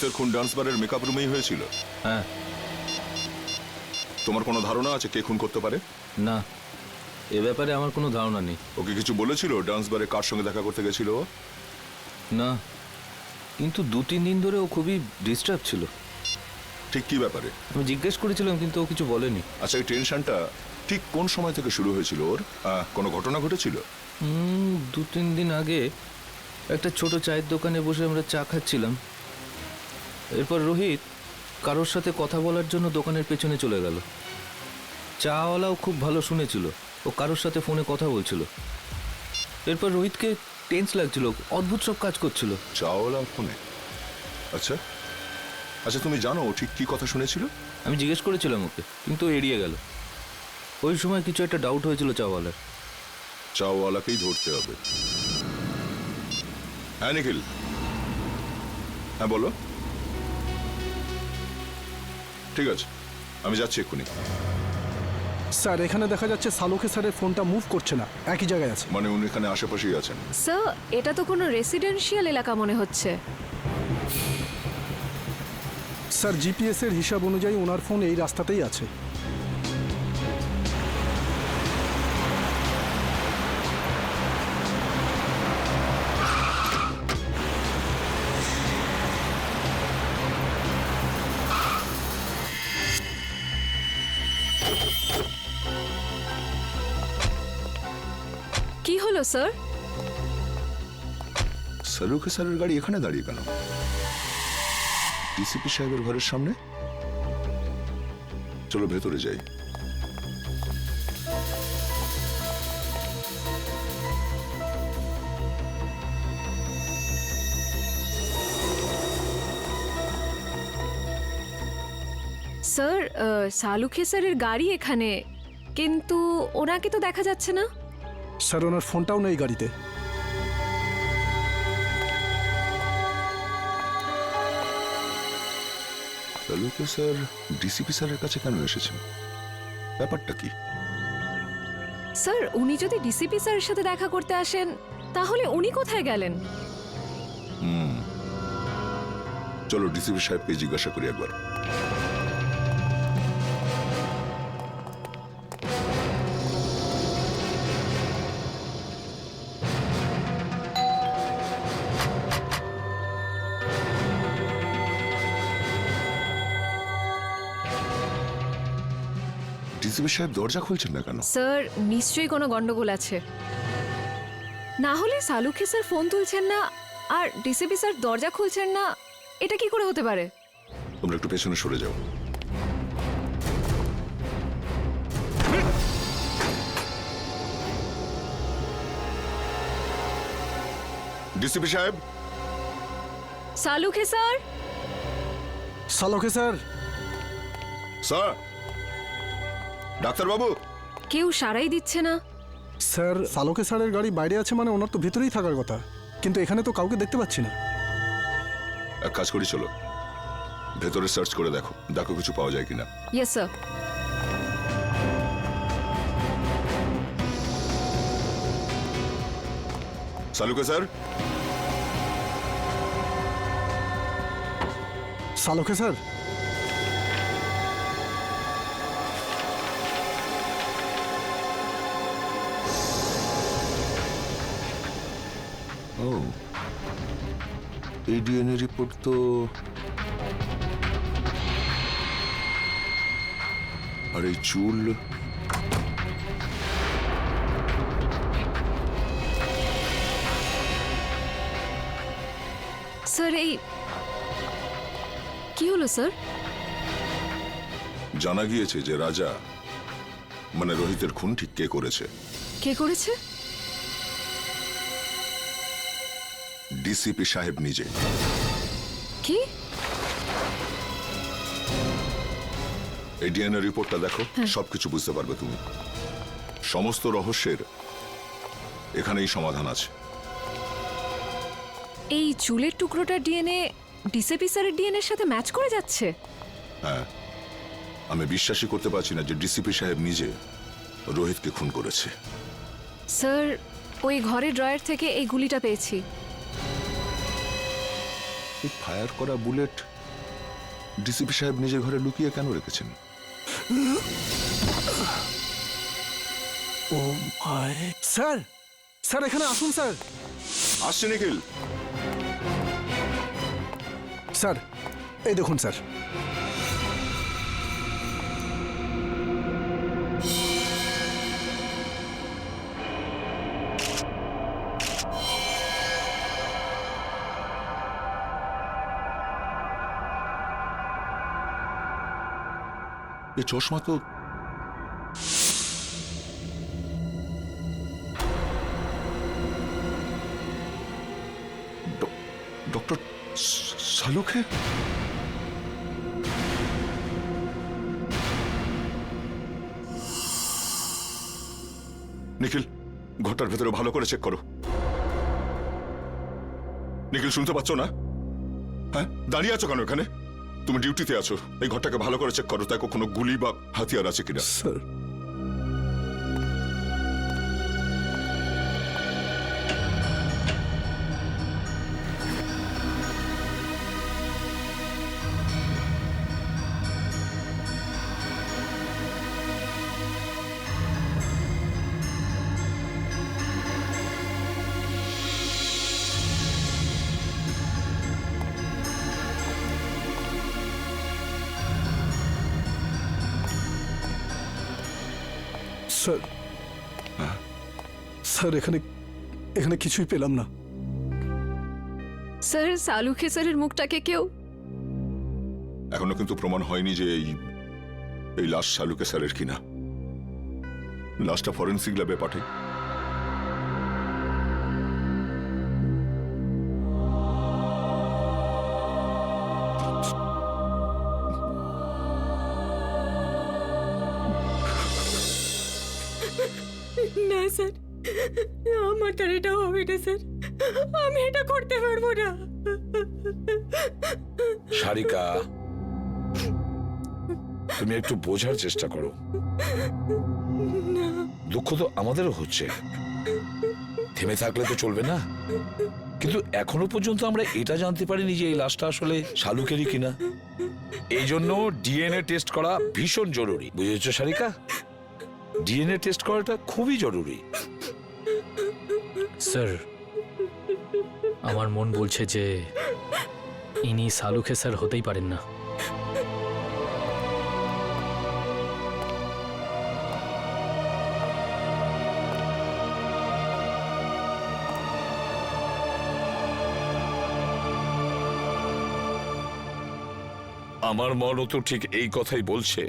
রোহিতের খুন ডান্স বারের মেকআপ রুমেই হয়েছিল? হ্যাঁ। তোমার কোনো ধারণা আছে কে খুন করতে পারে? না, এ ব্যাপারে আমার কোনো ধারণা নেই। ওকে কিছু বলেছিল ডান্স বারে কার সঙ্গে দেখা করতে গেছিল ও? না, কিন্তু 2-3 দিন ধরে ও খুবই ডিস্টার্ব ছিল। ঠিক কি ব্যাপারে? আমি জিজ্ঞেস করেছিলাম কিন্তু ও কিছু বলেনি। আচ্ছা, এই টেনশনটা ঠিক কোন সময় থেকে শুরু হয়েছিল ওর? কোনো ঘটনা ঘটেছিল? 2-3 দিন আগে একটা ছোট চায়ের দোকানে বসে আমরা চা খাচ্ছিলাম। এরপর রোহিত কারোর সাথে কথা বলার জন্য দোকানের পেছনে চলে গেল। চাওয়ালাও খুব ভালো শুনেছিল, ও কারোর সাথে ফোনে কথা বলছিল। এরপর রোহিতকে টেন্স লাগছিল, অদ্ভুত সব কাজ করছিল। চাওয়ালা ফোনে? আচ্ছা আচ্ছা, তুমি জানো ও ঠিক কি কথা শুনেছিল? আমি জিজ্ঞেস করেছিলাম ওকে, কিন্তু ও এড়িয়ে গেল। ওই সময় কিছু একটা ডাউট হয়েছিল চাওয়ালার। চাওয়ালাকেই ধরতে হবে। হ্যাঁ নিখিল, হ্যাঁ বলো। ঠিক আছে, আমি যাচ্ছি এক্ষুনি। স্যার, এখানে দেখা যাচ্ছে সালুকে স্যারের ফোনটা মুভ করছে না, একই জায়গায় আছে। মানে উনি এখানে আশেপাশেই আছেন? স্যার, এটা তো কোনো রেসিডেন্সিয়াল এলাকা মনে হচ্ছে। স্যার, জিপিএস এর হিসাব অনুযায়ী ওনার ফোন এই রাস্তাতেই আছে। কি হলো স্যার? সালুকে স্যারের গাড়ি এখানে দাঁড়িয়ে কেন? ডিসিপি সাহেবের ঘরের সামনে? চলো ভেতরে যাই। স্যার, সালুখে স্যারের গাড়ি এখানে, কিন্তু ওনাকে তো দেখা যাচ্ছে না। স্যার, ওনার ফোনটাও নেই গাড়িতে। সালুকে স্যার ডিসিপি স্যারের কাছে কেন এসেছেন? ব্যাপারটা কি? স্যার, উনি যদি ডিসিপি স্যারের সাথে দেখা করতে আসেন, তাহলে উনি কোথায় গেলেন? চলো ডিসিপি সাহেবকে জিজ্ঞাসা করি একবার। ডিসিপি সাহেব দরজা খুলছেন না কেন? স্যার, নিশ্চয়ই কোনো গন্ডগোল আছে। না হলে সালুখে স্যার ফোন তুলছেন না আর ডিসিপি স্যার দরজা খুলছেন না, এটা কি করে হতে পারে? তোমরা একটু পেছনে সরে যাও। ডিসিপি সাহেব। সালুখে স্যার। সালুকে স্যার। স্যার, ডাক্তারবাবু। কেউ সারাই দিচ্ছে না। স্যার, সালুকে স্যারের গাড়ি বাইরে আছে মানে ওনার তো ভিতরেই থাকার কথা, কিন্তু এখানে তো কাউকে দেখতে পাচ্ছি না। এক কাজ করি, চলো ভেতরে সার্চ করে দেখো, দেখো কিছু পাওয়া যায় কিনা। Yes sir. সালুকে স্যার। সালুকে স্যার। ও, এই ডিএনএ রিপোর্ট তো আর এই চুল। স্যার, এই কি হলো স্যার? জানা গিয়েছে যে রাজা মানে রোহিতের খুন ঠিক কে করেছে। কে করেছে? ডিসিপি সাহেব নিজে। কি? এই ডিএনএ রিপোর্টটা দেখো, সবকিছু বুঝতে পারবে তুমি। সমস্ত রহস্যের এখানেই সমাধান আছে। এই চুলের টুকরোটার ডিএনএ ডিসিপি স্যারের ডিএনএর সাথে ম্যাচ করে যাচ্ছে? হ্যাঁ, আমি বিশ্বাসই করতে পারছি না যে ডিসিপি সাহেব নিজে রোহিতকে খুন করেছে। স্যার, ওই ঘরের ড্রয়ার থেকে এই গুলিটা পেয়েছি। এই ফায়ার করা বুলেট ডিসিপি সাহেব নিজের ঘরে লুকিয়ে কেন রেখেছেন? ও মাই, স্যার স্যার এখানে আসুন স্যার। আসছে নিখিল। স্যার এই দেখুন স্যার। এই চশমা তো ডক্টর শালুকে। নিখিল, ঘরটার ভেতরে ভালো করে চেক করো। নিখিল, শুনতে পাচ্ছ না? হ্যাঁ, দাঁড়িয়ে আছো কেন এখানে? তুমি ডিউটিতে আছো, এই ঘরটাকে ভালো করে চেক করো, তাই কোনো গুলি বা হাতিয়ার আছে কিনা। স্যার স্যার স্যার এখানে এখানে কিছুই পেলাম না। স্যার সালুখে স্যারের মুখটাকে কেউ এখনো কিন্তু প্রমাণ হয়নি যে এই লাশ শালুকে স্যারের কিনা। লাশটা ফরেন্সিক ল্যাবে পাঠাই। না স্যার, আমার দ্বারা এটা হবে না স্যার, আমি এটা করতে পারবো না। সারিকা, তুমি একটু বোঝার চেষ্টা করো। দুঃখ তো আমাদেরও হচ্ছে, থেমে থাকলে তো চলবে না। কিন্তু এখনো পর্যন্ত আমরা এটা জানতে পারিনি যে এই লাশটা আসলে শালুকেরই কিনা। এই জন্য ডিএনএ টেস্ট করা ভীষণ জরুরি, বুঝেছো সারিকা? ডিএনএ টেস্ট করাটা খুবই জরুরি। স্যার, আমার মন বলছে যে ইনি সালুখে স্যার হতেই পারেন না। আমার মনও তো ঠিক এই কথাই বলছে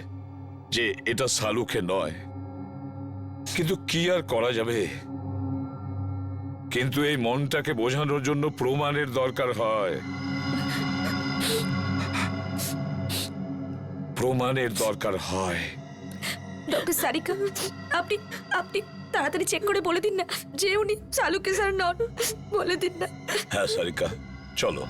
যে এটা শালুকে নয়, কিন্তু কি আর করা যাবে। কিন্তু এই মনটাকে বোঝানোর জন্য প্রমাণের দরকার হয়, প্রমাণের দরকার হয়। ডক্টর সারিকা, আপনি আপনি তাড়াতাড়ি চেক করে বলে দিন না যে উনি শালুকে স্যার নন, বলে দিন না। হ্যাঁ সারিকা, চলো।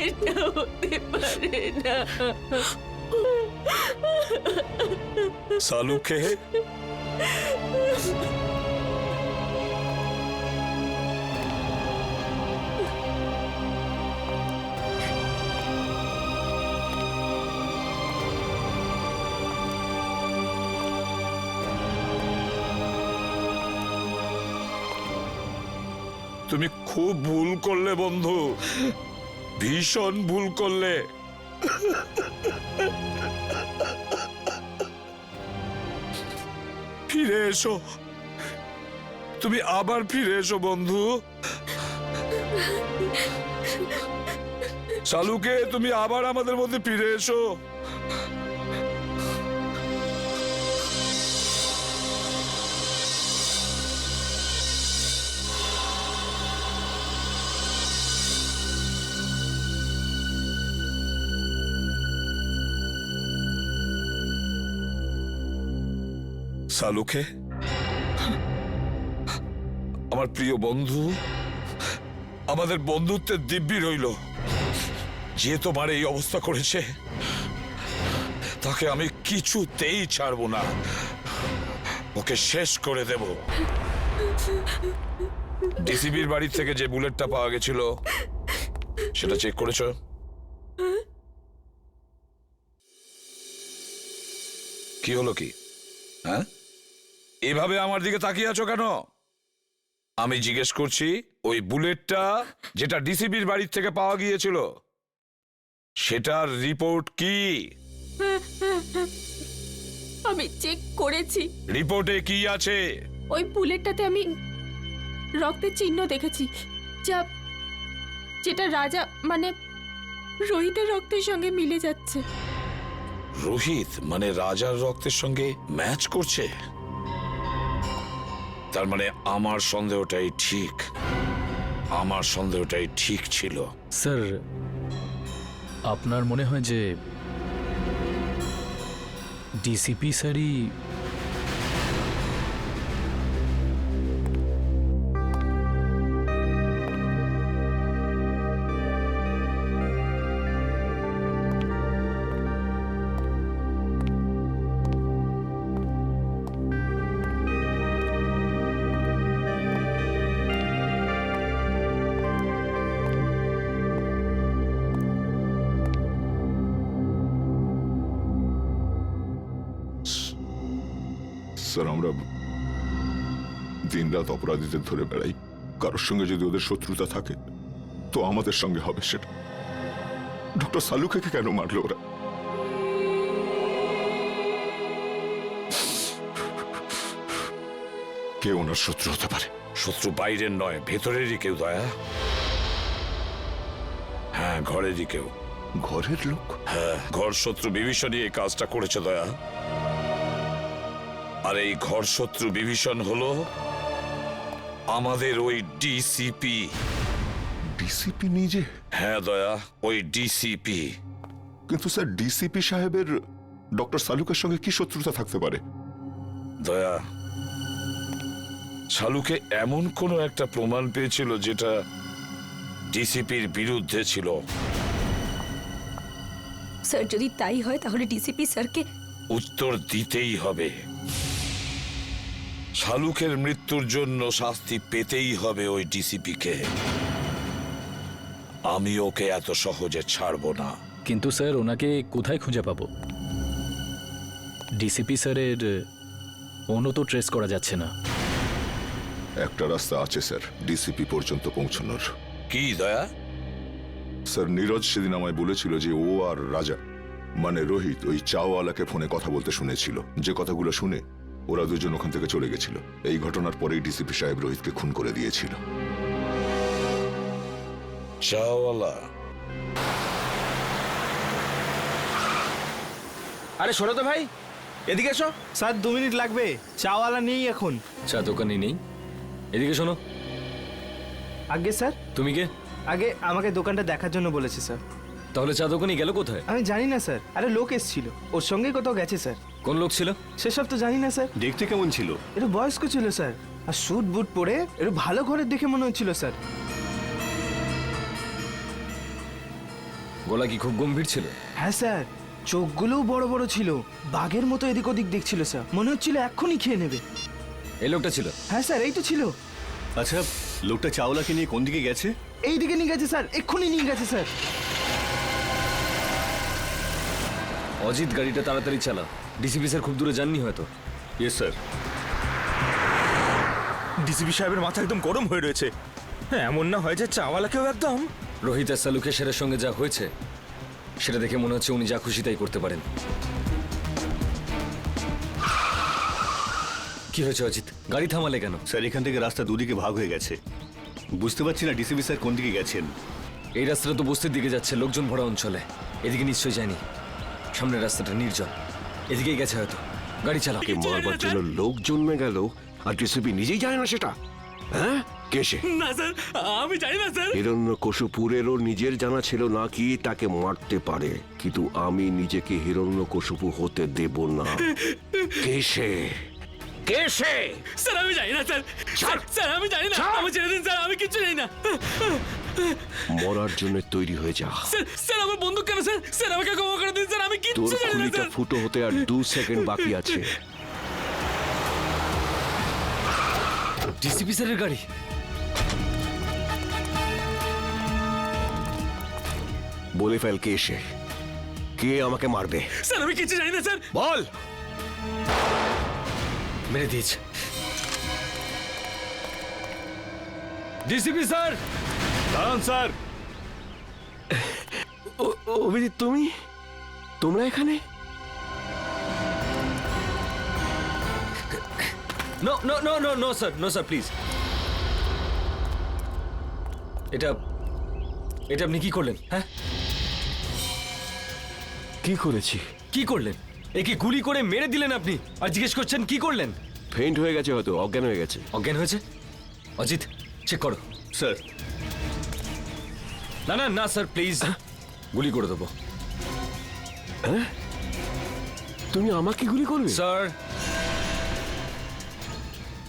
এটা হতে পারে না। শালুকে তুমি খুব ভুল করলে বন্ধু, ভীষণ ভুল করলে। ফিরে এসো, তুমি আবার ফিরে এসো বন্ধু। শালুকে, তুমি আবার আমাদের মধ্যে ফিরে এসো। সালুকে, আমার প্রিয় বন্ধু, আমাদের বন্ধুত্বের দিব্যি রইল। যে তোমার এই অবস্থা করেছে তাকে আমি কিছুতেই ছাড়বো না, ওকে শেষ করে দেব। ডিসিবির বাড়ি থেকে যে বুলেটটা পাওয়া গেছিল সেটা চেক করেছো? কি হলো কি? হ্যাঁ, এভাবে আমার দিকে তাকিয়ে আছো কেন? আমি জিজ্ঞেস করছি, ওই বুলেটটা যেটা ডিসিবির বাড়ি থেকে পাওয়া গিয়েছিল সেটার রিপোর্ট কি? আমি চেক করেছি, রিপোর্টে কি আছে? ওই বুলেটটাতে আমি রক্তের চিহ্ন দেখেছি, যেটা রাজা মানে রোহিতের রক্তের সঙ্গে মিলে যাচ্ছে। রোহিত মানে রাজার রক্তের সঙ্গে ম্যাচ করছে? তার মানে আমার সন্দেহটাই ঠিক, আমার সন্দেহটাই ঠিক ছিল। স্যার, আপনার মনে হয় যে ডিসিপি স্যারই স্যার, আমরা দিনরাত অপরাধীদের ধরে বেড়াই। কারোর সঙ্গে যদি ওদের শত্রুতা থাকে তো আমাদের সঙ্গে হবে সেটা। ডক্টর সালুকে কেন মারলো ওরা? কে ওনার শত্রু হতে পারে? শত্রু বাইরের নয়, ভেতরেরই কেউ দয়া। হ্যাঁ, ঘরেরই কেউ। ঘরের লোক? হ্যাঁ, ঘর শত্রু বিভীষণই এই কাজটা করেছে দয়া। আর এই ঘর শত্রু বিভীষণ হলো আমাদের ওই ডিসিপি। ডিসিপি নিজে? হ্যাঁ দয়া, ওই ডিসিপি। কিন্তু স্যার, ডিসিপি সাহেবের ডক্টর সালুকের সঙ্গে কি শত্রুতা থাকতে পারে? দয়া, শালুকে এমন কোনো একটা প্রমাণ পেয়েছিল যেটা ডিসিপির বিরুদ্ধে ছিল। স্যার, যদি তাই হয় তাহলে ডিসিপি স্যারকে উত্তর দিতেই হবে। শালুকের মৃত্যুর জন্য শাস্তি পেতেই হবে ওই ডিসিপিকে। আমি ওকে এত সহজে ছাড়বো না। কিন্তু স্যার, ওনাকে কোথায় খুঁজে পাবো? ডিসিপি স্যারের ফোনও তো ট্রেস করা যাচ্ছে না। একটা রাস্তা আছে স্যার ডিসিপি পর্যন্ত পৌঁছানোর। কি দয়া? স্যার, নীরজ সেদিন আমায় বলেছিল যে ও আর রাজা মানে রোহিত ওই চাওয়ালাকে ফোনে কথা বলতে শুনেছিল। যে কথাগুলো শুনে ওরা দুজন ওখান থেকে চলে গেছিল। এই ঘটনার পরেই ডিসিপি সাহেব রোহিতকে খুন করে দিয়েছিল। চাওয়ালা? আরে শোনো তো ভাই, এদিকে এসো। স্যার 2 মিনিট লাগবে, চাওয়ালা নেই এখন। চা দোকানই নেই? এদিকে শোনো। আগে স্যার? তুমি কে? আগে আমাকে দোকানটা দেখার জন্য বলেছে স্যার। তাহলে চা দোকানই গেল কোথায়? আমি জানি না স্যার। আরে লোক এসেছিল, ওর সঙ্গে কোথাও গেছে স্যার। কোন লোক ছিল? সেসব তো জানি না স্যার। দেখতে কেমন ছিল? একটু বয়স্ক ছিল স্যার, আর স্যুট বুট পরে একটু ভালো ঘরের দেখে মনে হচ্ছিল স্যার। গলা কি খুব গম্ভীর ছিল? হ্যাঁ স্যার, চোখগুলোও বড় বড় ছিল, বাঘের মতো এদিক ওদিক দেখছিল স্যার। মনে হচ্ছিল এক্ষুনি খেয়ে নেবে। এই লোকটা ছিল? হ্যাঁ স্যার, এই তো ছিল। আচ্ছা, লোকটা চাওলাকে নিয়ে কোন দিকে গেছে? এই দিকে নিয়ে গেছে স্যার, এক্ষুনি নিয়ে গেছে স্যার। অজিত, গাড়িটা তাড়াতাড়ি চালা। ডিসিপি স্যার খুব দূরে যাননি হয়তো। Yes sir. ডিসিপি সাহেবের মাথা একদম গরম হয়ে রয়েছে। হ্যাঁ, এমন না হয় যে চাওয়ালাকেও একদম। রোহিত আর সালুকের সেরের সঙ্গে যা হয়েছে সেটা দেখে মনে হচ্ছে উনি যা খুশি তাই করতে পারেন। কি হয়েছে অজিত? গাড়ি থামালে কেন? স্যার, এখান থেকে রাস্তা দুদিকে ভাগ হয়ে গেছে। বুঝতে পারছি না ডিসিপি স্যার কোন দিকে গেছেন। এই রাস্তাটা তো বস্তির দিকে যাচ্ছে, লোকজন ভরা অঞ্চলে। এদিকে নিশ্চয়ই যায়নি। সামনের রাস্তাটা নির্জন, এদিকেই গেছে হয়তো। গাড়ি চালাও। মারবার জন্য লোক জন্মে গেল আর ডিসিপি নিজেই জানে না সেটা? হ্যাঁ, কে সে? না স্যার, আমি জানি না স্যার। হিরণ্যকশিপুরেরও নিজের জানা ছিল না কি তাকে মারতে পারে, কিন্তু আমি নিজেকে হিরণ্যকশিপু হতে দেব না। কে সে? কে সে? স্যার আমি জানি না স্যার স্যার স্যার আমি জানি না আমি ছেড়ে দিন স্যার আমি কিচ্ছু জানি না মরার জন্য তৈরি হয়ে যা। স্যার স্যার আমার বন্দুক কেন স্যার স্যার আমাকে ক্ষমা করে দিন স্যার আমি তোর কিচ্ছু জানি না খুলিটা স্যার ফুটো হতে আর 2 সেকেন্ড বাকি আছে। ডিসিপি স্যারের গাড়ি বলে ফেল কে সে, কে আমাকে মারবে। স্যার আমি কিচ্ছু জানি না স্যার বল। মেরে দিয়েছে ডিসিপি স্যার। দাঁড়ান স্যার। অভিজিৎ তুমি, তোমরা এখানে? No no no no no sir, no sir please. এটা এটা আপনি কি করলেন? হ্যাঁ কি করেছি? কি করলেন? একে গুলি করে মেরে দিলেন আপনি, আর জিজ্ঞেস করছেন কি করলেন? ফেন্ট হয়ে গেছে, হয়তো অজ্ঞান হয়ে গেছে। অজ্ঞান হয়েছে? অজিত চেক করো। স্যার না না না স্যার প্লিজ, গুলি করে দেবো। তুমি আমাকে গুলি করবে? স্যার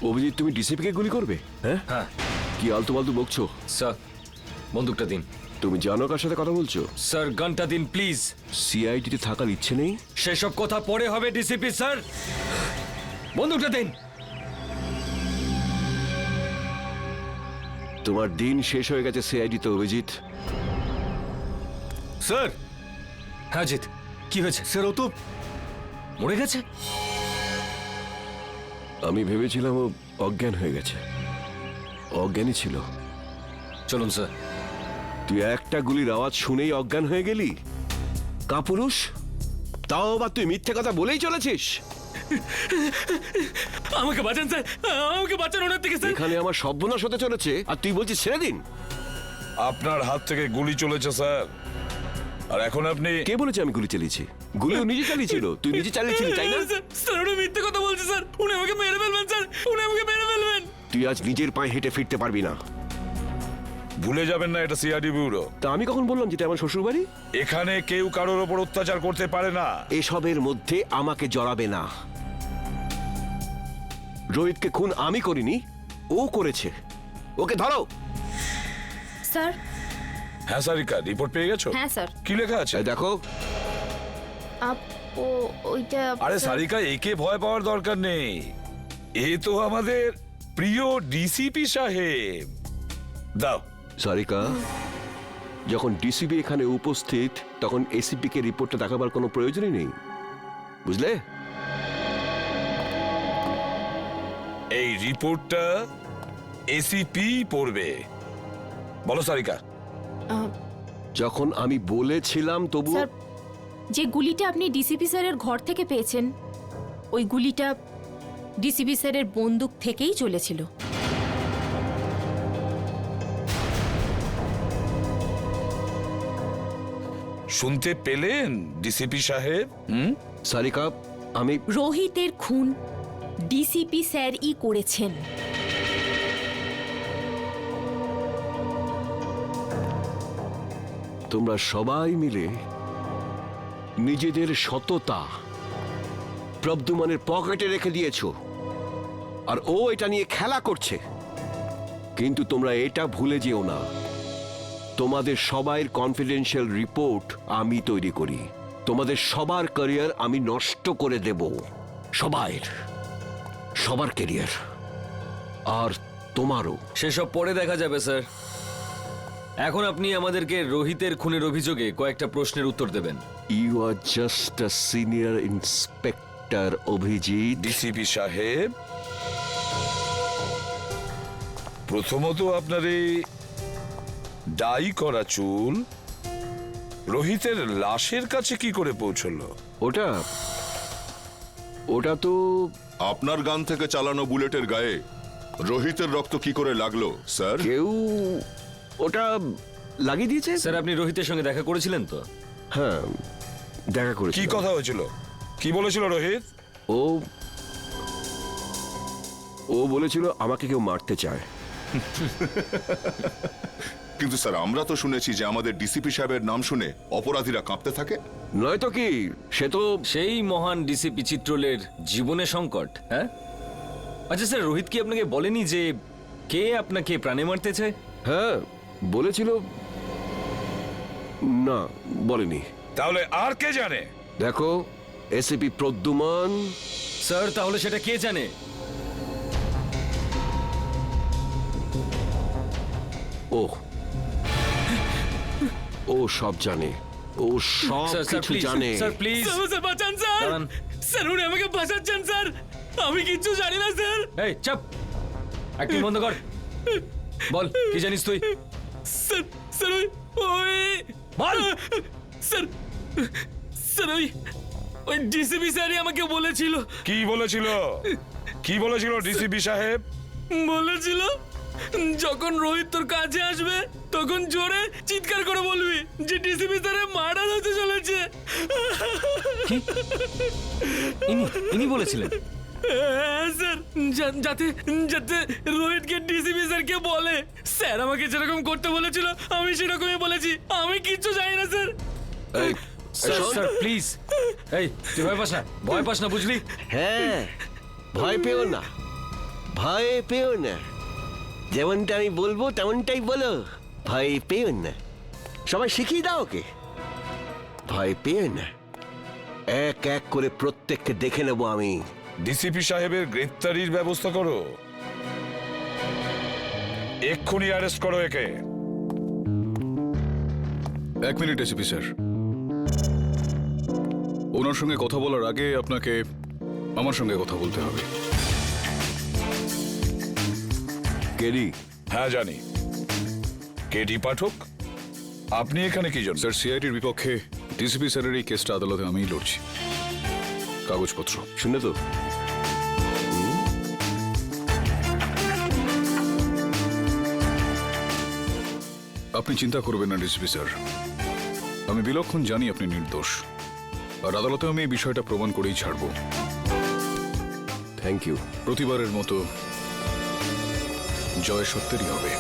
অভিজিৎ তুমি ডিসিপিকে গুলি করবে? হ্যাঁ হ্যাঁ কি আলতু ফালতু বকছো? স্যার বন্দুকটা দিন। তুমি জানো কার সাথে কথা বলছো? স্যার গানটা দিন প্লিজ। সিআইডিতে থাকার ইচ্ছে নেই? সেসব কথা পরে হবে ডিসিপি স্যার, বন্দুকটা দিন। তোমার দিন শেষ হয়ে গেছে সিআইডিতে অভিজিৎ। স্যার। হ্যাঁ অজিত কি হয়েছে? স্যার ও তো মরে গেছে। আমি ভেবেছিলাম ও অজ্ঞান হয়ে গেছে, অজ্ঞানই ছিল। চলুন স্যার। তুই একটা গুলির আওয়াজ শুনেই অজ্ঞান হয়ে গেলি? কাপুরুষ, তাও আবার তুই মিথ্যে কথা বলেই চলেছিস। আমাকে বাঁচান স্যার, আমাকে বাঁচান ওনার থেকে স্যার। এখানে আমার সর্বনাশ হতে চলেছে আর তুই বলছিস ছেড়ে দিন। আপনার হাত থেকে গুলি চলেছে স্যার, আর এখন আপনি। কে বলেছে আমি গুলি চালিয়েছি? গুলি ও নিজে চালিয়েছিল, তুই নিজে চালিয়েছিলি তাই না? স্যার উনি মিথ্যে কথা বলছে স্যার, উনি আমাকে মেরে ফেলবেন স্যার, উনি আমাকে মেরে ফেলবেন। তুই আজ নিজের পায়ে হেঁটে ফিরতে পারবি না। ভুলে যাবেন না এটা সিআইডি ব্যুরো। তা আমি কখন বললাম যেটা আমার শ্বশুর বাড়ি? এখানে কেউ কারোর ওপর অত্যাচার করতে পারে না। এসবের মধ্যে আমাকে জড়াবে না। রোহিতকে খুন আমি করিনি, ও করেছে। ওকে ধরো। স্যার। হ্যাঁ সারিকা, রিপোর্ট পেয়ে গেছো? হ্যাঁ স্যার। কি লেখা আছে এই দেখো। ওইটা আরে সারিকা, একে ভয় পাওয়ার দরকার নেই, এ তো আমাদের প্রিয় ডিসিপি সাহেব। দাও। সারিকা, যখন ডিসিপি এখানে উপস্থিত তখন এসিপি কে রিপোর্টটা দেখাবার কোনো প্রয়োজনই নেই, বুঝলে? এই রিপোর্টটা এসিপি পড়বে। বলো সারিকা। যখন আমি বলেছিলাম তবু। স্যার, যে গুলিটা আপনি ডিসিপি স্যারের ঘর থেকে পেয়েছেন, ওই গুলিটা ডিসিপি স্যারের বন্দুক থেকেই চলেছিল। শুনতে পেলেন ডিসিপি সাহেব? সারিকা, আমি। রোহিতের খুন ডিসিপি স্যারই করেছেন। তোমরা সবাই মিলে নিজেদের সততা প্রদ্যুম্নের পকেটে রেখে দিয়েছো, আর ও এটা নিয়ে খেলা করছে। কিন্তু তোমরা এটা ভুলে যেও না, তোমাদের সবাইয়ের কনফিডেন্সিয়াল রিপোর্ট আমি তৈরি করি। তোমাদের সবার ক্যারিয়ার আমি নষ্ট করে দেব, সবার ক্যারিয়ার, আর তোমারও। সেসব পরে দেখা যাবে স্যার, এখন আপনি আমাদেরকে রোহিতের খুনের অভিযোগে কয়েকটা প্রশ্নের উত্তর দেবেন। You are just a senior inspector Abhijit. DCP সাহেব, প্রথমত আপনার এই ডাই করা চুল রোহিতের লাশের কাছে কি করে পৌঁছলো? ওটা তো আপনার গান থেকে চালানো বুলেটের গায়ে রোহিতের রক্ত কি করে লাগলো স্যার? কেউ ওটা লাগিয়ে দিয়েছে। স্যার আপনি রোহিতের সঙ্গে দেখা করেছিলেন তো? হ্যাঁ, দেখা করেছি। কি কথা হয়েছিল? কি বলেছিল রোহিত? ও বলেছিল আমাকে কেউ মারতে চায়। কিন্তু স্যার আমরা তো শুনেছি যে আমাদের ডিসিপি সাহেবের নাম শুনে অপরাধীরা কাঁপতে থাকে। নয়তো কি, সে তো সেই মহান ডিসিপি চিত্রলের জীবনে সংকট। হ্যাঁ, আচ্ছা স্যার, রোহিত কি আপনাকে বলেনি যে কে আপনাকে প্রাণে মারতেছে? হ্যাঁ বলেছিল, না বলেনি। তাহলে আর কে জানে? দেখো, এসিপি প্রদ্যুমান। স্যার তাহলে সেটা কে জানে? ও সব জানে, ও সব স্যার কিছু প্লিজ, জানে। স্যার প্লিজ বাঁচান স্যার, দাঁড়ান। স্যার উনি আমাকে বাঁচাচ্ছেন স্যার, আমি কিচ্ছু জানি না স্যার। এই চাপ, অ্যাক্টিং বন্ধ কর। বল কি জানিস তুই? স্যার স্যার ওই বল। স্যার স্যার ওই ডিসিপি স্যারই আমাকে বলেছিল। কি বলেছিল? কি বলেছিল ডিসিপি সাহেব? বলেছিল যখন রোহিত তোর কাছে আসবে তখন জোরে চিৎকার করে বলবি যে ডিসিপি স্যারের মার্ডার হতে চলেছে। ইনি বলেছিলেন? হ্যাঁ স্যার, যাতে যাতে রোহিতকে ডিসিপি স্যারকে বলে। স্যার আমাকে যেরকম করতে বলেছিল আমি সেরকমই বলেছি, আমি কিচ্ছু জানি না স্যার। এই, স্যার শোন। Sir please. এই তুই ভয় পাস না বুঝলি? হ্যাঁ, ভয় পেও না, ভয় পেও না, যেমনটা আমি বলবো তেমনটাই বলো, ভয় পেও না। সবাই শিখিয়ে দাও ওকে, ভয় পেও না। এক এক করে প্রত্যেককে দেখে নেবো আমি। ডিসিপি সাহেবের গ্রেফতারির ব্যবস্থা করো, এক্ষুনি অ্যারেস্ট করো একে। 1 মিনিট এসিপি স্যার, ওনার সঙ্গে কথা বলার আগে আপনাকে আমার সঙ্গে কথা বলতে হবে। কেডি? হ্যাঁ জানি, কেডি পাঠক। আপনি এখানে কি জন্য? স্যার, সিআইডির বিপক্ষে ডিসিপি স্যারের এই কেসটা আদালতে আমিই লড়ছি। কাগজপত্র শুনে তো আপনি চিন্তা করবেন না ডিসিপি স্যার, আমি বিলক্ষণ জানি আপনি নির্দোষ, আর আদালতে আমি এই বিষয়টা প্রমাণ করেই ছাড়ব। Thank you. প্রতিবারের মতো জয় সত্যেরই হবে।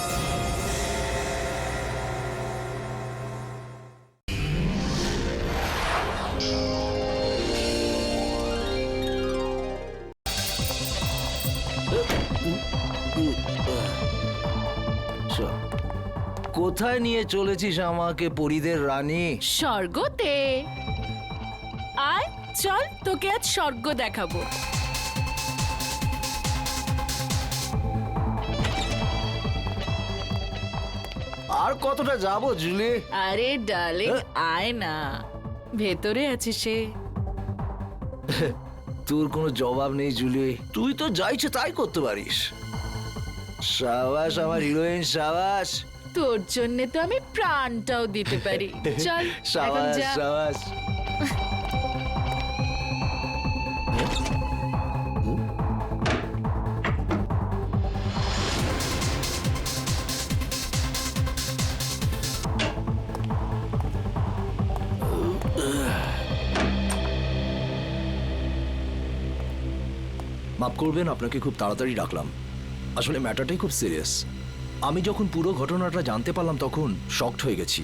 কোথায় নিয়ে চলেছিস আমাকে, পরিদের রানী? স্বর্গতে। আয় চল, তোকে আজ স্বর্গ দেখাবো। আর কতটা যাবো জুলি? আরে ডার্লিং আয় না, ভেতরে আছে সে। তোর কোনো জবাব নেই জুলি, তুই তো যা ইচ্ছে তাই করতে পারিস। সাবাস আমার হিরোইন, সাবাস। তোর জন্য তো আমি প্রাণটাও দিতে পারি। চল এখন সাবাস যা। সাবাস। মাফ করবেন, আপনাকে খুব তাড়াতাড়ি ডাকলাম। আসলে ম্যাটারটাই খুব সিরিয়াস। আমি যখন পুরো ঘটনাটা জানতে পারলাম তখন শকড হয়ে গেছি।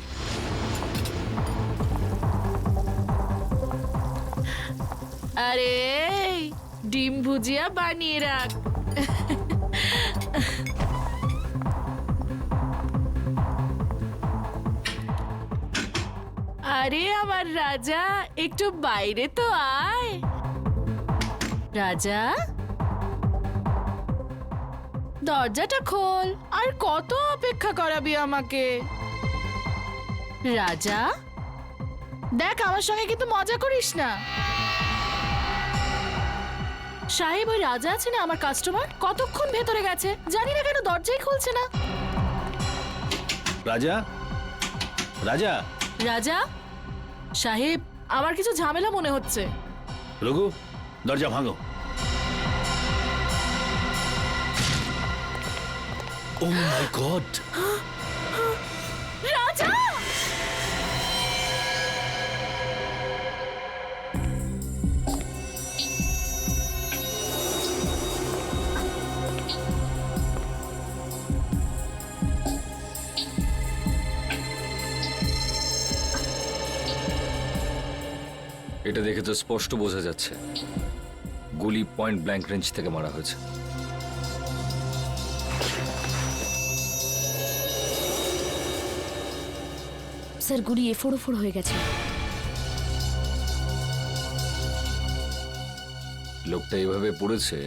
আরে ডিম ভুজিয়া বানিয়ে রাখ। আরে আমার রাজা, একটু বাইরে তো আয়। রাজা দরজাটা খোল, আর কত অপেক্ষা করাবি আমাকে? রাজা দেখ, আমার সঙ্গে কিন্তু মজা করিস না। সাহেব, ওই রাজা আছে না আমার কাস্টমার, কতক্ষণ ভেতরে গেছে, জানি না কেন দরজাই খুলছে না। রাজা, রাজা, রাজা সাহেব, আমার কিছু ঝামেলা মনে হচ্ছে। রঘু দরজা ভাঙো। ও মাই গড! রাজা! এটা দেখে তো স্পষ্ট বোঝা যাচ্ছে গুলি পয়েন্ট ব্ল্যাঙ্ক রেঞ্জ থেকে মারা হয়েছে। স্যার গুলি এফোড় ওফোড় হয়ে গেছে। লোকটা এভাবে পড়েছে,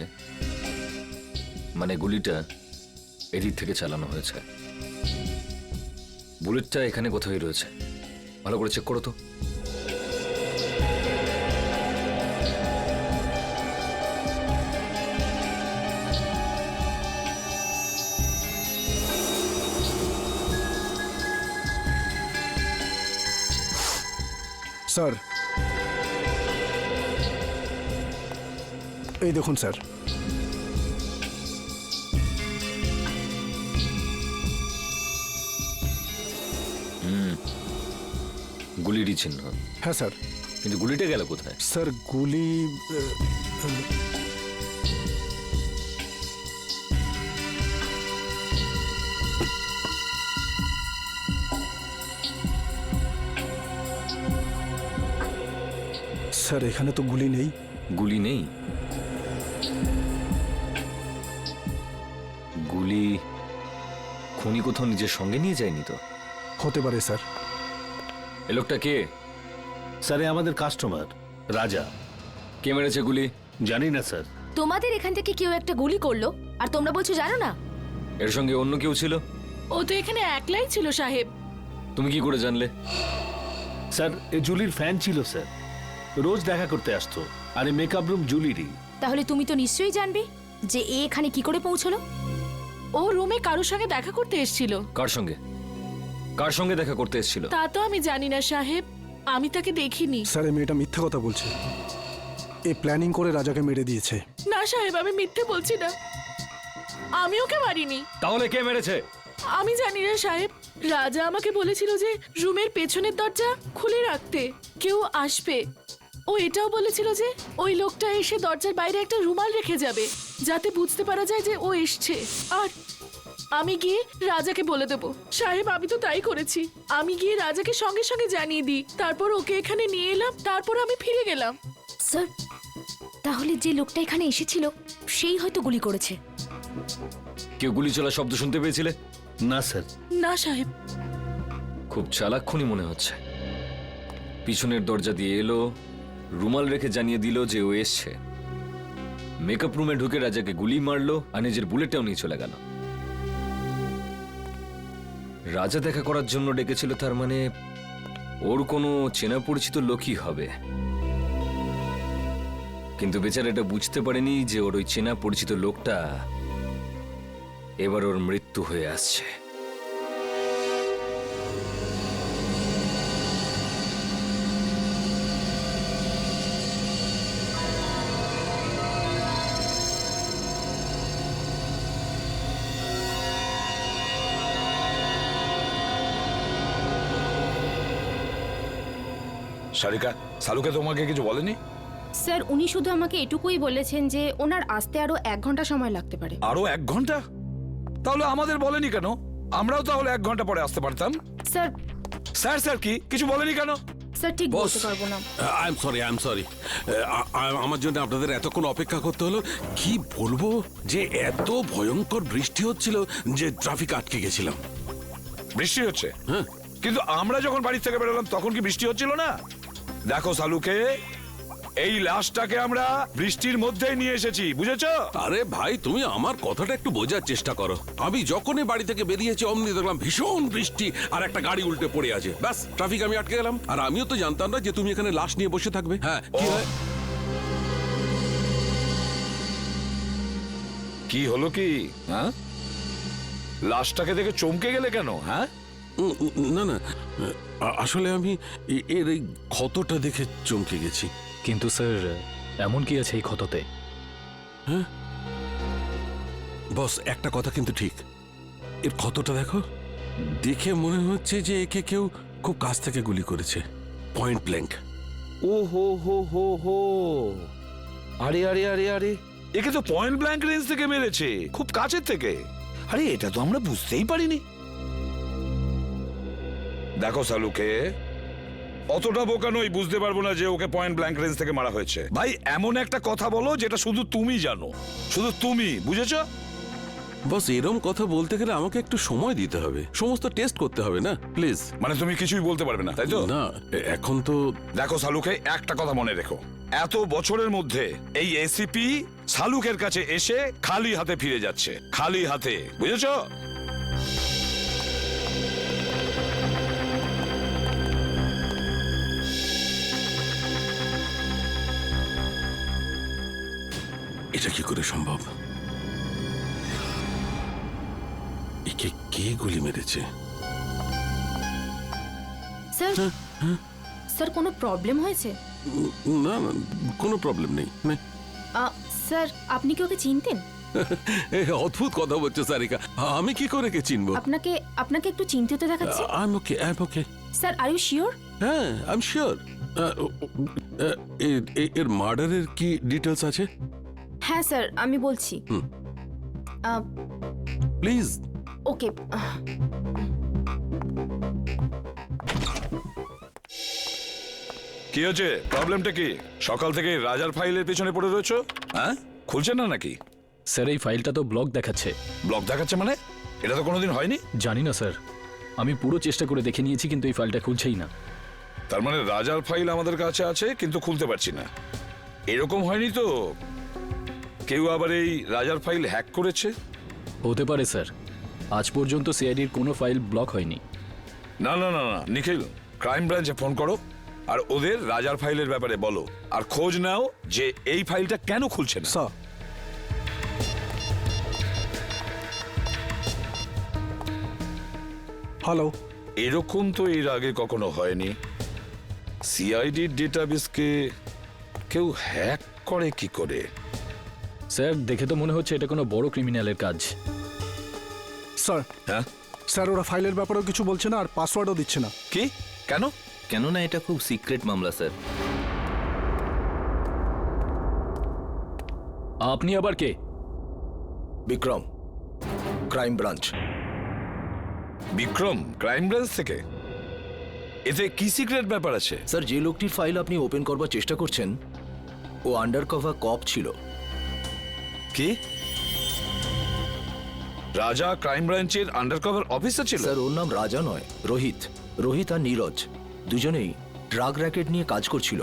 মানে গুলিটা এদিক থেকে চালানো হয়েছে। বুলেটটা এখানে কোথায় রয়েছে, ভালো করে চেক করো তো। স্যার এই দেখুন স্যার, গুলিরই চিহ্ন। হ্যাঁ স্যার। কিন্তু গুলিটা গেল কোথায়? স্যার গুলি স্যার এখানে তো গুলি নেই। গুলি নেই? গুলি খুনি কোথাও নিজের সঙ্গে নিয়ে যায়নি তো? হতে পারে স্যার। এ লোকটা কে? স্যার এ আমাদের কাস্টমার রাজা। কে মেরেছে গুলি? জানি না স্যার। তোমাদের এখান থেকে কেউ একটা গুলি করলো আর তোমরা বলছো জানো না? এর সঙ্গে অন্য কেউ ছিল? ও তো এখানে একলাই ছিল সাহেব। তুমি কি করে জানলে? স্যার এ জুলির ফ্যান ছিল স্যার, রোজ দেখা করতে আসতো। আর এই মেকআপ রুম জুলিরই। তাহলে তুমি তো নিশ্চয়ই জানবে যে এ এখানে কি করে পৌঁছলো। ও রুমে কারোর সঙ্গে দেখা করতে এসেছিল। কার সঙ্গে? কার সঙ্গে দেখা করতে এসেছিল? তা তো আমি জানি না সাহেব, আমি তাকে দেখিনি। স্যার এই মেয়েটা মিথ্যে কথা বলছে। এ প্ল্যানিং করে রাজাকে মেরে দিয়েছে। না সাহেব, আমি মিথ্যে বলছি না, আমি ওকে মারিনি। তাহলে কে মেরেছে? আমি জানি না সাহেব, রাজা আমাকে বলেছিল যে রুমের পেছনের দরজা খুলে রাখতে, কেউ আসবে। ও এটাও বলেছিল যে ওই লোকটা এসে দরজার বাইরে একটা রুমাল রেখে যাবে, যাতে বুঝতে পারা যায় যে ও এসছে। আর আমি গিয়ে রাজাকে বলে দেবো। সাহেব আমি তো তাই করেছি, আমি গিয়ে রাজাকে সঙ্গে সঙ্গে জানিয়ে দিই, তারপর ওকে এখানে নিয়ে এলাম, তারপর আমি ফিরে গেলাম। স্যার তাহলে যে লোকটা এখানে এসেছিল সেই হয়তো গুলি করেছে। কেউ গুলি চলার শব্দ শুনতে পেয়েছিলে? না স্যার। না সাহেব। খুব চালাক খুনি মনে হচ্ছে। পিছনের দরজা দিয়ে এলো, রুমাল রেখে জানিয়ে দিল যে ও এসছে, মেকআপ রুমে ঢুকে রাজাকে গুলি মারলো আর নিজের বুলেটটাও নিয়ে চলে গেল। রাজা দেখা করার জন্য ডেকেছিল, তার মানে ওর কোনো চেনা পরিচিত লোকই হবে। কিন্তু বেচারা এটা বুঝতে পারেনি যে ওর ওই চেনা পরিচিত লোকটা এবার ওর মৃত্যু হয়ে আসছে। সারিকা, সালুকে তোমাকে কিছু বলেনি? স্যার উনি শুধু আমাকে এটুকুই বলেছেন যে ওনার আসতে আরো 1 ঘন্টা সময় লাগতে পারে। আরো 1 ঘন্টা? তাহলে আমাদের বলেনি কেন? আমরাও তাহলে 1 ঘন্টা পরে আসতে পারতাম। স্যার স্যার স্যার কি কিছু বলেনি কেন? স্যার ঠিক বলতে পারবো না। I am sorry. আমার জন্য আপনাদের এতক্ষণ অপেক্ষা করতে হলো। কি বলবো যে এত ভয়ঙ্কর বৃষ্টি হচ্ছিল যে ট্রাফিক আটকে গেছিলাম। বৃষ্টি হচ্ছে? হ্যাঁ। কিন্তু আমরা যখন বাড়ি থেকে বেরোলাম তখন কি বৃষ্টি হচ্ছিল না? দেখো সালুকে, এই লাশটাকে আমরা বৃষ্টির মধ্যেই নিয়ে এসেছি, বুঝেছো? আরে ভাই তুমি আমার কথাটা একটু বোঝার চেষ্টা করো। আমি যখনই বাড়ি থেকে বেরিয়েছি অমনি দেখলাম ভীষণ বৃষ্টি আর একটা গাড়ি উল্টে পড়ে আছে। ব্যাস ট্রাফিক আমি আটকে গেলাম। আর আমিও তো জানতাম না যে তুমি এখানে লাশ নিয়ে বসে থাকবে। হ্যাঁ কি হয়? কি হলো কি? হ্যাঁ, লাশটাকে দেখে চমকে গেলে কেন? হ্যাঁ না না, আসলে আমি এর এই ক্ষতটা দেখে চমকে গেছি। কিন্তু স্যার এমন কি আছে এই ক্ষততে? হ্যাঁ বস, একটা কথা কিন্তু ঠিক, এর ক্ষতটা দেখো, দেখে মনে হচ্ছে যে একে কেউ খুব কাছ থেকে গুলি করেছে, পয়েন্ট ব্ল্যাঙ্ক। ও হো হো হো হো, আরে আরে আরে আরে, একে তো পয়েন্ট ব্ল্যাঙ্ক রেঞ্জ থেকে মেরেছে, খুব কাছের থেকে। আরে এটা তো আমরা বুঝতেই পারিনি। দেখো সালুকে, অতটা বোকা নই, বুঝতে পারবো না যে ওকে পয়েন্ট ব্ল্যাঙ্ক রেঞ্জ থেকে মারা হয়েছে। ভাই এমন একটা কথা বলো যেটা শুধু তুমি জানো, শুধু তুমি, বুঝেছো? বস এরম কথা বলতে গেলে আমাকে একটু সময় দিতে হবে, সমস্ত টেস্ট করতে হবে না, প্লিজ। মানে তুমি কিছুই বলতে পারবে না, তাই তো? না, এখন তো দেখো সালুকে, একটা কথা মনে রেখো, এত বছরের মধ্যে এই এসিপি সালুকের কাছে এসে খালি হাতে ফিরে যাচ্ছে, খালি হাতে, বুঝেছো? এটা কি করে সম্ভব? একে কে গুলি মেরেছে? স্যার স্যার কোনো প্রবলেম হয়েছে? না না, কোনো প্রবলেম নেই। স্যার আপনি কি ওকে চিনতেন? অদ্ভুত কথা বলছো সারিকা, আমি কি করে কে চিনবো? আপনাকে আপনাকে একটু চিন্তিত দেখাচ্ছে। I am okay. Sir are you sure? হ্যাঁ, আই এম শিওর। এর মার্ডারের কি ডিটেলস আছে? হ্যাঁ স্যার, আমি বলছি। প্লিজ। ওকে। কি হচ্ছে, প্রবলেমটা কি? সকাল থেকে রাজার ফাইলের পেছনে পড়ে রয়েছো, হ্যাঁ? খুলছে না নাকি? স্যার এই ফাইলটা তো ব্লক দেখাচ্ছে। ব্লক দেখাচ্ছে মানে? এটা তো কোনোদিন হয়নি। জানি না স্যার, আমি পুরো চেষ্টা করে দেখে নিয়েছি কিন্তু এই ফাইলটা খুলছেই না। তার মানে রাজার ফাইল আমাদের কাছে আছে কিন্তু খুলতে পারছি না। এরকম হয়নি তো কেউ আবার এই রাজার ফাইল হ্যাক করেছে? হতে পারে স্যার, আজ পর্যন্ত সিআইডির কোনো ফাইল ব্লক হয়নি। না না না না, নিখিল ক্রাইম ব্রাঞ্চে ফোন করো আর ওদের রাজার ফাইলের ব্যাপারে বলো, আর খোঁজ নাও যে এই ফাইলটা কেন খুলছে না। Sir, hello. এরকম তো এর আগে কখনো হয়নি। সিআইডির ডেটাবেসকে কেউ হ্যাক করে কি করে? স্যার দেখে তো মনে হচ্ছে এটা কোনো বড় ক্রিমিনালের কাজ। স্যার, হ্যাঁ স্যার ওরা ফাইলের ব্যাপারেও কিছু বলছে না আর পাসওয়ার্ডও দিচ্ছে না। কি? কেন? কেননা এটা খুব সিক্রেট মামলা স্যার। আপনি আবার কে? Vikram, crime branch. Vikram crime branch থেকে? এতে কি সিক্রেট ব্যাপার আছে? স্যার যে লোকটির ফাইল আপনি ওপেন করবার চেষ্টা করছেন ও আন্ডার কভার কপ ছিল। কি? রাজা ক্রাইম ব্রাঞ্চের আন্ডারকভার অফিসার ছিল? স্যার ওর নাম রাজা নয়, রোহিত। রোহিত আর নীরজ দুজনেই ড্রাগ র্যাকেট নিয়ে কাজ করছিল।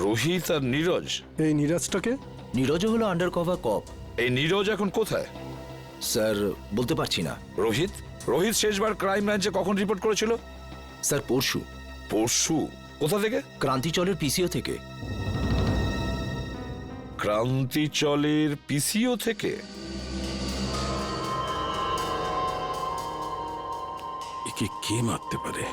রোহিত আর নীরজ? এই নীরজটাকে? নীরজও হলো আন্ডার কভার কপ। এই নীরজ এখন কোথায়? স্যার বলতে পারছি না। রোহিত? রোহিত শেষবার ক্রাইম ব্রাঞ্চে কখন রিপোর্ট করেছিল? স্যার পরশু। পরশু? কোথা থেকে? ক্রান্তিচলের পিসিও থেকে। ক্রান্তিচলের পিসিও থেকে? একে কে মারতে পারে?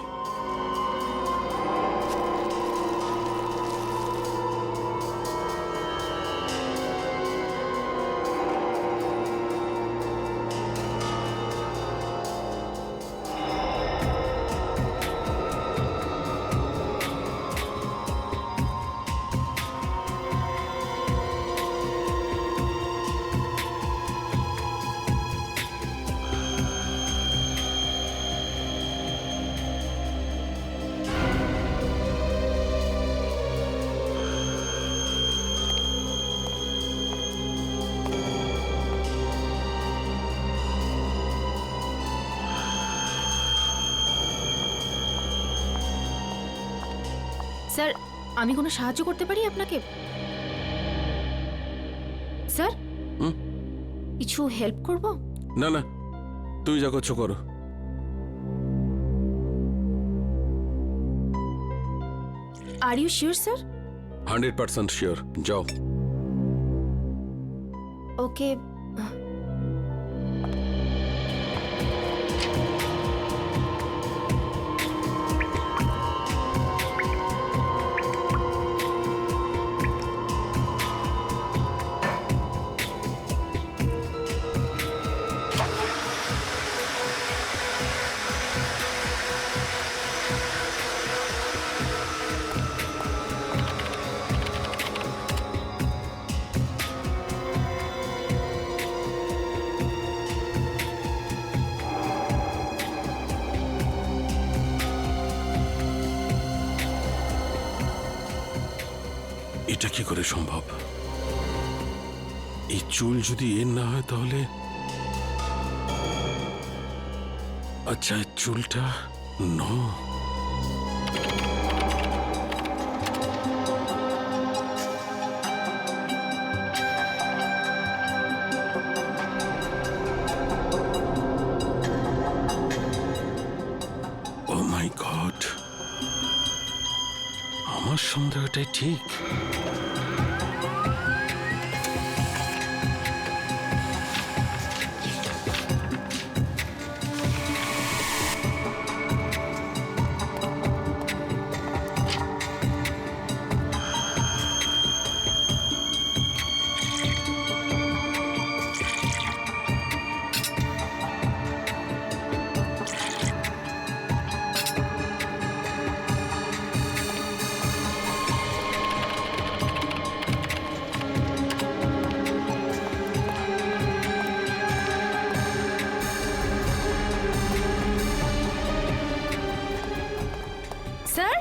স্যার আমি কোনো সাহায্য করতে পারি আপনাকে? স্যার কিছু হেল্প করব? না না, তুই যা করছো করো। Are you sure sir? 100% sure. যাও। ওকে। এটা কি করে সম্ভব? এই চুল যদি এর না হয় তাহলে আচ্ছা চুলটা নো ও মাই গড, আমার সন্দেহটাই ঠিক। স্যার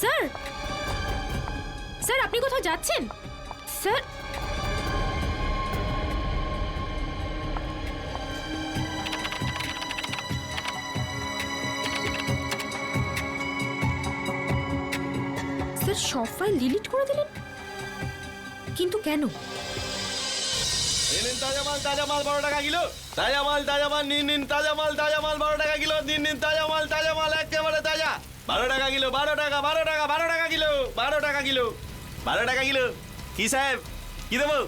স্যার স্যার আপনি কোথাও যাচ্ছেন স্যার? স্যার সব ফাইল ডিলিট করে দিলেন, কিন্তু কেন? তাজা মাল 12 টাকা কিলো। তাজা মাল নিন তাজা মাল 12 টাকা কিলো। নিন তাজা মাল একেবারে তাজা। 12 টাকা কিলো, 12 টাকা কিলো, 12 টাকা কিলো, 12 টাকা কিলো। কি সাহেব কি দেবো?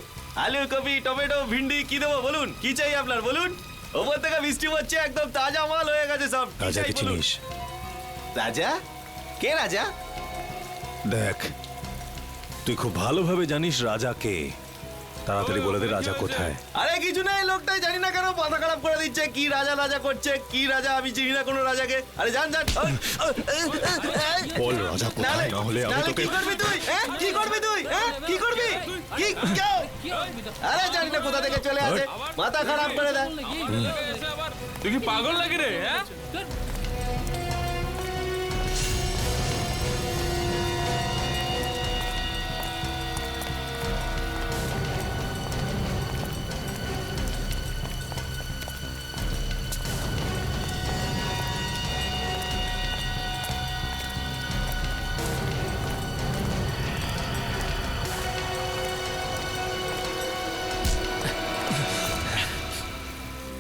আলু, কপি, টমেটো, ভিন্ডি কি দেবো বলুন? কি চাই আপনার বলুন? ওপর থেকে বৃষ্টি পড়ছে, একদম তাজা মাল হয়ে গেছে সব। রাজাকে চিনিস? রাজা? কে রাজা? দেখ, তুই খুব ভালোভাবে জানিস রাজা কে। তাড়াতাড়ি বলে দে রাজা কোথায়। আরে কিছু নাই, লোকটাই জানি না কেন মাথা খারাপ করে দিচ্ছে। কি রাজা করছে, কি রাজা? আমি চিনি না কোনো রাজাকে। আরে যান। বল রাজা কোথায়, না হলে আমি তোকে। কি করবি তুই? কি করবি তুই? কি করবি? কি কেউ? আরে জানি না কোথা থেকে চলে আসে, মাথা খারাপ করে দেয়। তুই কি পাগল লাগে রে?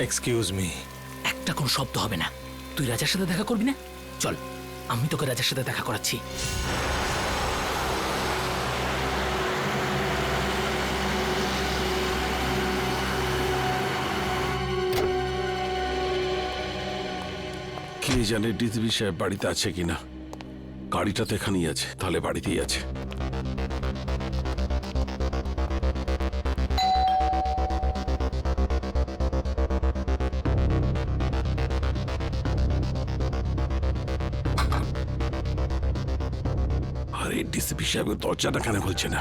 Excuse me. একটা কোন শব্দ হবে না। তুই রাজার সাথে দেখা করবি না? চল, আমি তোকে রাজার সাথে দেখা করাচ্ছি। কে জানে ডিসিপি সাহেব বাড়িতে আছে কিনা। গাড়িটা তো এখানেই আছে, তাহলে বাড়িতেই আছে। আরে ডিসিপি সাহেব দরজাটা কেন খুলছে না?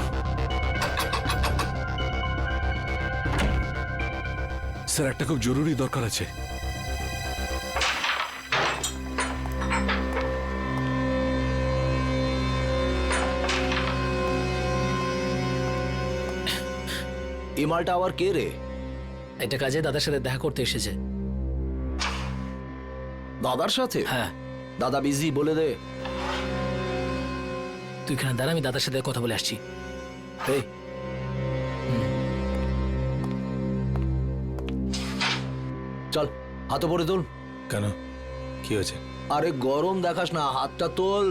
স্যার একটা খুব জরুরি দরকার আছে। এই মালটা আবার কে রে? এটা কাজে দাদার সাথে দেখা করতে এসেছে। দাদার সাথে? হ্যাঁ। দাদা বিজি, বলে দে। তুই এখানে দাঁড়া, আমি দাদার সাথে কথা বলে আসছি। এই চল, হাত পরে তোল। কেন, কি হয়েছে? আরে গরম দেখাস না, হাতটা তোল।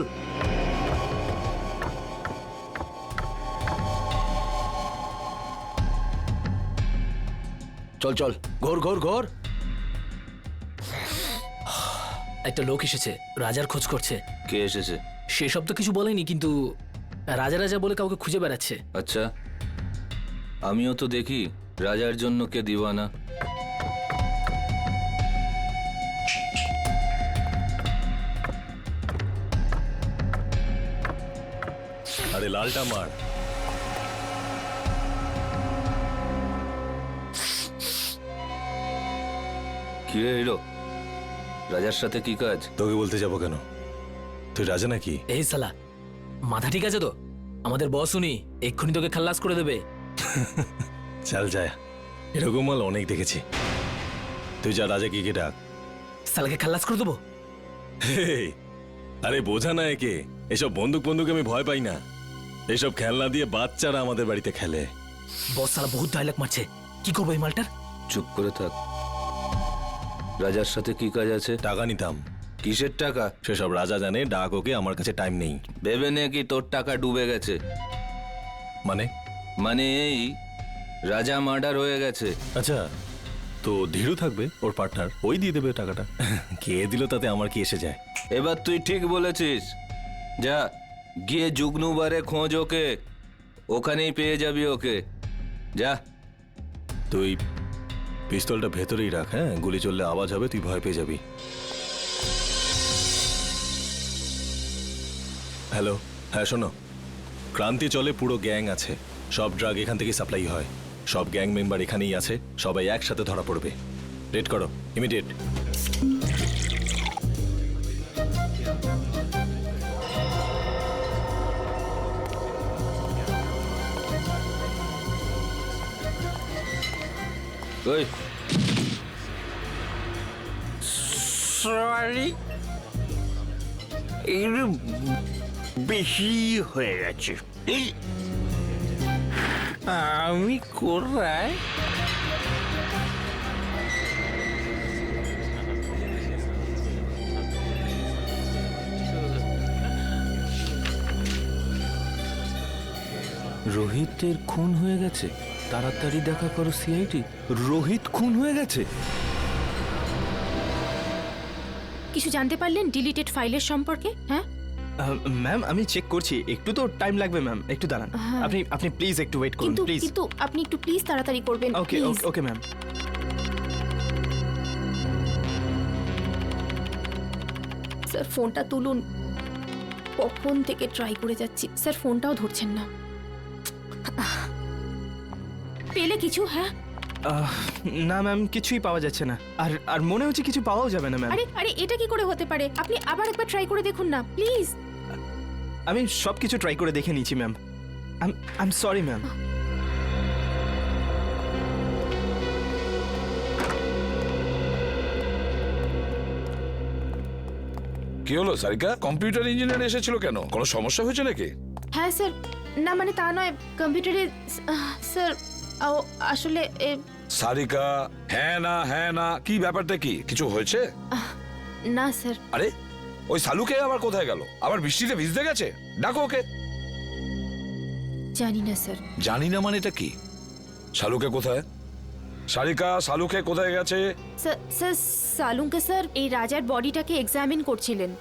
চল চল, ঘোর ঘোর ঘোর। একটা লোক এসেছে, রাজার খোঁজ করছে। কে এসেছে? সেসব তো কিছু বলেনি, কিন্তু রাজা বলে কাউকে খুঁজে বেড়াচ্ছে। আচ্ছা, আমিও তো দেখি রাজার জন্য কে দিওয়ানা। আরে লালটা মার। কি রে হিরো, রাজার সাথে কি কাজ? তোকে বলতে যাবো কেন? তুই রাজা নাকি? এই সালা, মাথা ঠিক আছে তো? আমাদের বস উনি, এক্ষুনি তোকে খাল্লাস করে দেবে। চল যায়, এরকম মাল অনেক দেখেছি। তুই যা রাজা কি ডাক। সালাকে খালাস করে দেবো। আরে বোঝা না একে, এসব বন্দুক আমি ভয় পাই না। এসব খেলনা দিয়ে বাচ্চারা আমাদের বাড়িতে খেলে। বস সালা বহুত ডায়লগ মারছে, কি করবো এই মালটার? চুপ করে থাক। রাজার সাথে কি কাজ আছে? টাকা নিতাম। কিসের টাকা? সেসব রাজা জানে, ডাক ওকে, আমার কাছে টাইম নেই। ভেবে নে কি তোর টাকা ডুবে গেছে। মানে এই রাজা মার্ডার হয়ে গেছে। আচ্ছা, তো ধীরু থাকবে, ওর পার্টনার, ওই দিয়ে দেবে টাকাটা। কে দিল তাতে আমার কি এসে যায়? এবার তুই ঠিক বলেছিস। যা গিয়ে জুগনুবারে খোঁজ ওকে, ওখানেই পেয়ে যাবি ওকে। যা। তুই পিস্তলটা ভেতরেই রাখ, হ্যাঁ? গুলি চললে আওয়াজ হবে, তুই ভয় পেয়ে যাবি। হ্যালো, হ্যাঁ শোনো, ক্রান্তি চলে পুরো গ্যাং আছে, সব ড্রাগ এখান থেকে সাপ্লাই হয়, সব গ্যাং মেম্বার এখানেই আছে, সবাই একসাথে ধরা পড়বে। রেড করো, ইমিডিয়েট। ওই সরি, একটু বেশি হয়ে গেছে। আমি কোথায়? রোহিতের খুন হয়ে গেছে। তাড়াতাড়ি দেখা করো সিআইডি। রোহিত খুন হয়ে গেছে। কিছু জানতে পারলেন ডিলিটেড ফাইলের সম্পর্কে? হ্যাঁ ম্যাম, আমি চেক করছি, একটু তো টাইম লাগবে ম্যাম, একটু দাঁড়ান। আপনি প্লিজ একটু ওয়েট করুন প্লিজ। কিন্তু আপনি একটু প্লিজ তাড়াতাড়ি করবেন। ওকে ওকে ম্যাম। স্যার ফোনটা তুলুন, কখন থেকে ট্রাই করে যাচ্ছি, স্যার ফোনটাও ধরছেন না। পেলে কিছু? হ্যাঁ না ম্যাম, কিছুই পাওয়া যাচ্ছে না। আর মনে হচ্ছে কিছু পাওয়াও যাবে না ম্যাম। আরে এটা কি করে হতে পারে? আপনি আবার একবার ট্রাই করে দেখুন না প্লিজ। আমি সব কিছু ট্রাই করে দেখে নিয়েছি ma'am. I am sorry ma'am. কি হলো সারিকা? কম্পিউটার ইঞ্জিনিয়ার এসেছিল কেন? কোনো সমস্যা হয়েছে নাকি? হ্যাঁ স্যার, না মানে তা নয়, কম্পিউটারে স্যার আসলে সারিকা, হ্যাঁ না কি ব্যাপারটা কি? কিছু হয়েছে? না স্যার। আরে ওই সালুকে আবার কোথায় গেল? আবার বৃষ্টিতে ভিজতে গেছে? ডাকো ওকে। জানি না স্যার। জানি না মানে এটা কি? সালুকে কোথায়? সারিকা, সালুকে কোথায় গেছে? স্যার সালুকে স্যার এই রাজার বডিটাকে এক্সামিন করছিলেন।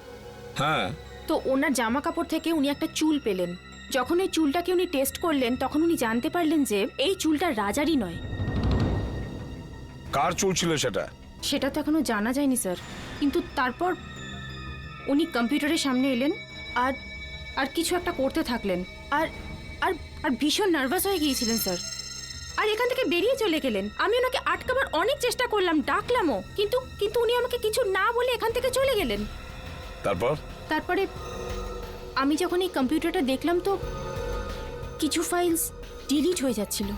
হ্যাঁ, তো ওনার জামা কাপড় থেকে উনি একটা চুল পেলেন। যখন এই চুলটাকে উনি টেস্ট করলেন তখন উনি জানতে পারলেন যে এই চুলটা রাজারই নয়। কার চুল ছিল সেটা? সেটা তো এখনো জানা যায়নি স্যার, কিন্তু তারপর উনি কম্পিউটারের সামনে এলেন আর আর কিছু একটা করতে থাকলেন আর আর আর ভীষণ নার্ভাস হয়ে গিয়েছিলেন স্যার, আর এখান থেকে বেরিয়ে চলে গেলেন। আমি ওনাকে আটকাবার অনেক চেষ্টা করলাম, ডাকলামও, কিন্তু উনি আমাকে কিছু না বলে এখান থেকে চলে গেলেন। তারপরে আমি যখন এই কম্পিউটারটা দেখলাম তো কিছু ফাইলস ডিলিট হয়ে যাচ্ছিল।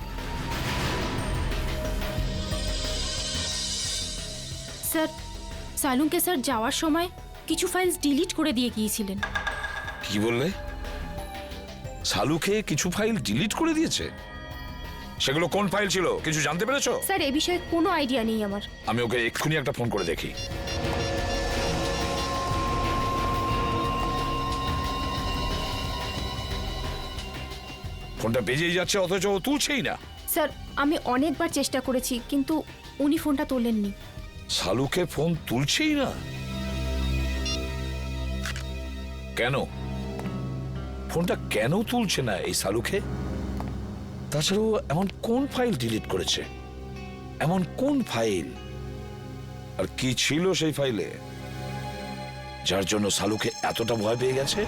স্যার সালুকে স্যার যাওয়ার সময় কিছু ফাইলস ডিলিট করে দিয়ে গিয়েছিলেন। কি বললে? সালুকে কিছু ফাইল ডিলিট করে দিয়েছে? সেগুলো কোন ফাইল ছিল কিছু জানতে পেরেছো? স্যার এ বিষয়ে কোনো আইডিয়া নেই আমার। আমি ওকে এক্ষুনি একটা ফোন করে দেখি। ফোনটা বেজেই যাচ্ছে অথচ ও তুলছেই না। স্যার আমি অনেকবার চেষ্টা করেছি কিন্তু উনি ফোনটা তোলেননি। সালুকে ফোন তুলছেই না কেন? ফোনটা কেন তুলছে না এই সালুকে? তাছাড়াও এমন কোন ফাইল ডিলিট করেছে? এমন কোন ফাইল? আর কি ছিল সেই ফাইলে যার জন্য সালুকে এতটা ভয় পেয়ে গেছে?